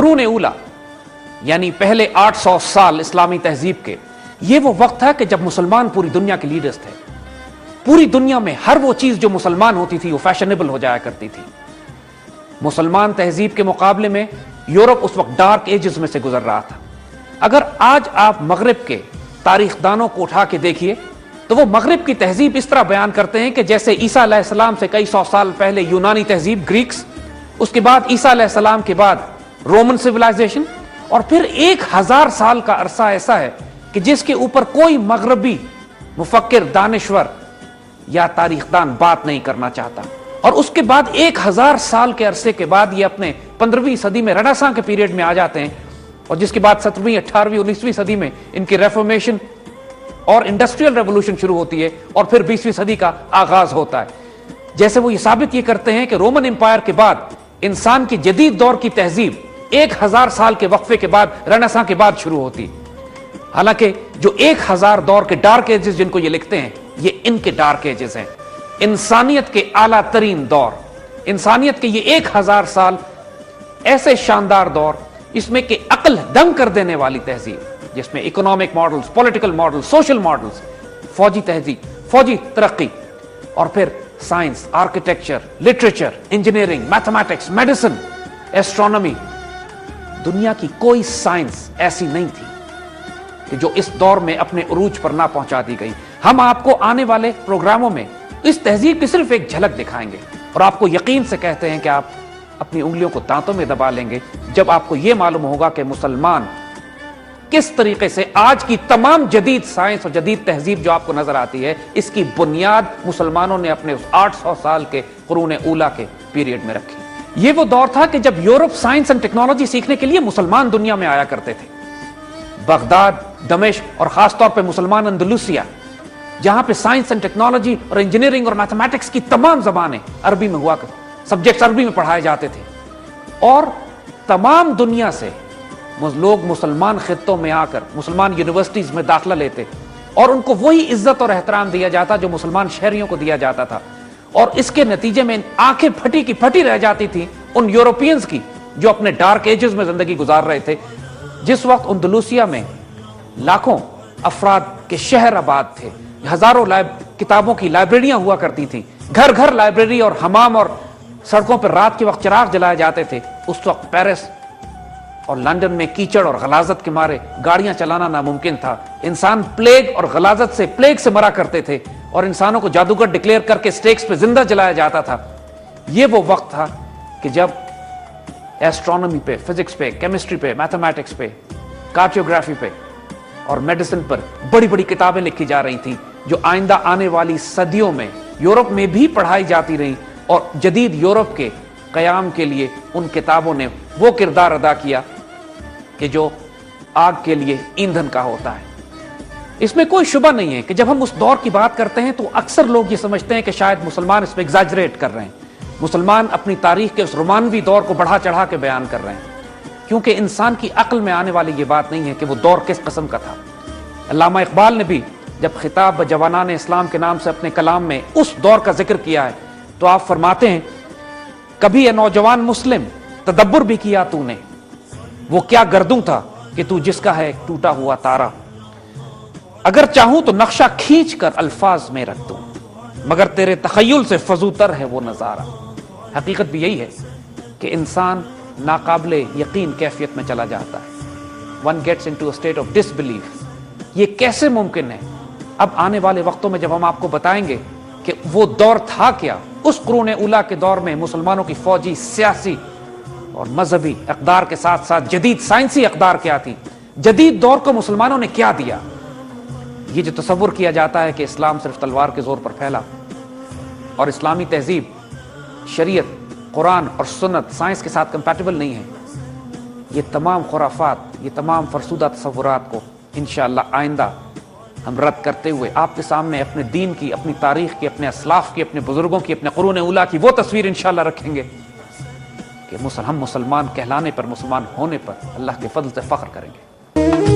قرون اولا یعنی پہلے 800 سال اسلامی تہذیب کے، یہ وہ وقت تھا کہ جب مسلمان پوری دنیا کے لیڈرز تھے. پوری دنیا میں ہر وہ چیز جو مسلمان ہوتی تھی وہ فیشنیبل ہو جایا کرتی تھی. مسلمان تہذیب کے مقابلے میں یورپ اس وقت ڈارک ایجز میں سے گزر رہا تھا. اگر آج آپ مغرب کے تاریخ دانوں کو اٹھا کے دیکھیے تو وہ مغرب کی تہذیب اس طرح بیان کرتے ہیں کہ جیسے عیسیٰ علیہ السلام سے کئی سو سال پہلے یونانی تہذیب، گریکس، اس کے بعد عیسیٰ علیہ السلام کے بعد رومن سویلائزیشن، اور پھر 1000 سال کا عرصہ ایسا ہے کہ جس کے اوپر کوئی مغربی مفکر، دانشور یا تاریخ دان بات نہیں کرنا چاہتا. اور اس کے بعد 1000 سال کے عرصے کے بعد یہ اپنے 15ویں صدی میں رنیسانس کے پیریڈ میں آ جاتے ہیں، اور جس کے بعد 17ویں، 18ویں، 19ویں صدی میں ان کی ریفارمیشن اور انڈسٹریل ریولوشن شروع ہوتی ہے، اور پھر 20ویں صدی کا آغاز ہوتا ہے. جیسے وہ یہ ثابت یہ کرتے ہیں کہ رومن امپائر کے بعد انسان کی جدید دور کی تہذیب 1000 سال کے وقفے کے بعد، رنیسانس کے بعد شروع ہوتی. حالانکہ جو 1000 دور کے ڈارک ایجز جن کو یہ لکھتے ہیں، یہ ان کے ڈارک ایجز ہیں. انسانیت کے اعلیٰ ترین دور، انسانیت کے یہ 1000 سال ایسے شاندار دور، اس میں کہ عقل دنگ کر دینے والی تہذیب، جس میں economic models, political models, social models, فوجی تہذیب، فوجی ترقی، اور پھر science, architecture, literature, engineering, mathematics, medicine, astronomy. دنیا کی کوئی سائنس ایسی نہیں تھی کہ جو اس دور میں اپنے عروج پر نہ پہنچا دی گئی. ہم آپ کو آنے والے پروگراموں میں اس تہذیب کی صرف ایک جھلک دکھائیں گے، اور آپ کو یقین سے کہتے ہیں کہ آپ اپنی انگلیوں کو دانتوں میں دبا لیں گے جب آپ کو یہ معلوم ہوگا کہ مسلمان کس طریقے سے آج کی تمام جدید سائنس اور جدید تہذیب جو آپ کو نظر آتی ہے، اس کی بنیاد مسلمانوں نے اپنے اس 800 سال کے قرون اولا کے پیریڈ میں رکھی. یہ وہ دور تھا کہ جب یورپ سائنس اینڈ ٹیکنالوجی سیکھنے کے لیے مسلمان دنیا میں آیا کرتے تھے. بغداد، دمشق، اور خاص طور پہ مسلمان اندلسیہ، جہاں پہ سائنس اینڈ ٹیکنالوجی اور انجینئرنگ اور میتھمیٹکس کی تمام زبانیں عربی میں ہوا کرتی، سبجیکٹس عربی میں پڑھائے جاتے تھے، اور تمام دنیا سے لوگ مسلمان خطوں میں آ کر مسلمان یونیورسٹیز میں داخلہ لیتے، اور ان کو وہی عزت اور احترام دیا جاتا جو مسلمان شہریوں کو دیا جاتا تھا. اور اس کے نتیجے میں آنکھیں پھٹی کی پھٹی رہ جاتی تھی ان یورپینز کی جو اپنے ڈارک ایجز میں زندگی گزار رہے تھے. جس وقت اندلسیہ میں لاکھوں افراد کے شہر آباد تھے، ہزاروں کتابوں کی لائبریریاں ہوا کرتی تھیں، گھر گھر لائبریری اور حمام، اور سڑکوں پر رات کے وقت چراغ جلائے جاتے تھے. اس وقت پیرس اور لندن میں کیچڑ اور غلاظت کے مارے گاڑیاں چلانا ناممکن تھا. انسان پلیگ اور غلاظت سے، پلیگ سے مرا کرتے تھے، اور انسانوں کو جادوگر ڈکلیئر کر کے سٹیکس پہ زندہ جلایا جاتا تھا. یہ وہ وقت تھا کہ جب ایسٹرونومی پہ، فزکس پہ، کیمسٹری پہ، میتھمیٹکس پہ، کارٹوگرافی پہ اور میڈیسن پر بڑی بڑی کتابیں لکھی جا رہی تھیں جو آئندہ آنے والی صدیوں میں یورپ میں بھی پڑھائی جاتی رہیں. اور جدید یورپ کے قیام کے لیے ان کتابوں نے وہ کردار ادا کیا کہ جو آگ کے لیے ایندھن کا ہوتا ہے. اس میں کوئی شبہ نہیں ہے کہ جب ہم اس دور کی بات کرتے ہیں تو اکثر لوگ یہ سمجھتے ہیں کہ شاید مسلمان اس میں ایگزیجریٹ کر رہے ہیں، مسلمان اپنی تاریخ کے اس رومانوی دور کو بڑھا چڑھا کے بیان کر رہے ہیں، کیونکہ انسان کی عقل میں آنے والی یہ بات نہیں ہے کہ وہ دور کس قسم کا تھا. علامہ اقبال نے بھی جب خطاب جوانان اسلام کے نام سے اپنے کلام میں اس دور کا ذکر کیا ہے تو آپ فرماتے ہیں، کبھی اے نوجوان مسلم تدبر بھی کیا تو نے، وہ کیا گردوں تھا کہ تو جس کا ہے ایک ٹوٹا ہوا تارا، اگر چاہوں تو نقشہ کھینچ کر الفاظ میں رکھ دوں، مگر تیرے تخیل سے فزوتر ہے وہ نظارہ. حقیقت بھی یہی ہے کہ انسان ناقابل یقین کیفیت میں چلا جاتا ہے. One gets into a state of disbelief. یہ کیسے ممکن ہے؟ اب آنے والے وقتوں میں جب ہم آپ کو بتائیں گے کہ وہ دور تھا کیا، اس قرون اولا کے دور میں مسلمانوں کی فوجی، سیاسی اور مذہبی اقدار کے ساتھ ساتھ جدید سائنسی اقدار کیا تھی، جدید دور کو مسلمانوں نے کیا دیا. یہ جو تصور کیا جاتا ہے کہ اسلام صرف تلوار کے زور پر پھیلا اور اسلامی تہذیب، شریعت، قرآن اور سنت سائنس کے ساتھ کمپیٹیبل نہیں ہے، یہ تمام خرافات، یہ تمام فرسودہ تصورات کو انشاءاللہ آئندہ ہم رد کرتے ہوئے آپ کے سامنے اپنے دین کی، اپنی تاریخ کی، اپنے اسلاف کی، اپنے بزرگوں کی، اپنے قرون اولا کی وہ تصویر انشاءاللہ رکھیں گے کہ ہم مسلمان کہلانے پر، مسلمان ہونے پر اللہ کے فضل سے فخر کریں گے.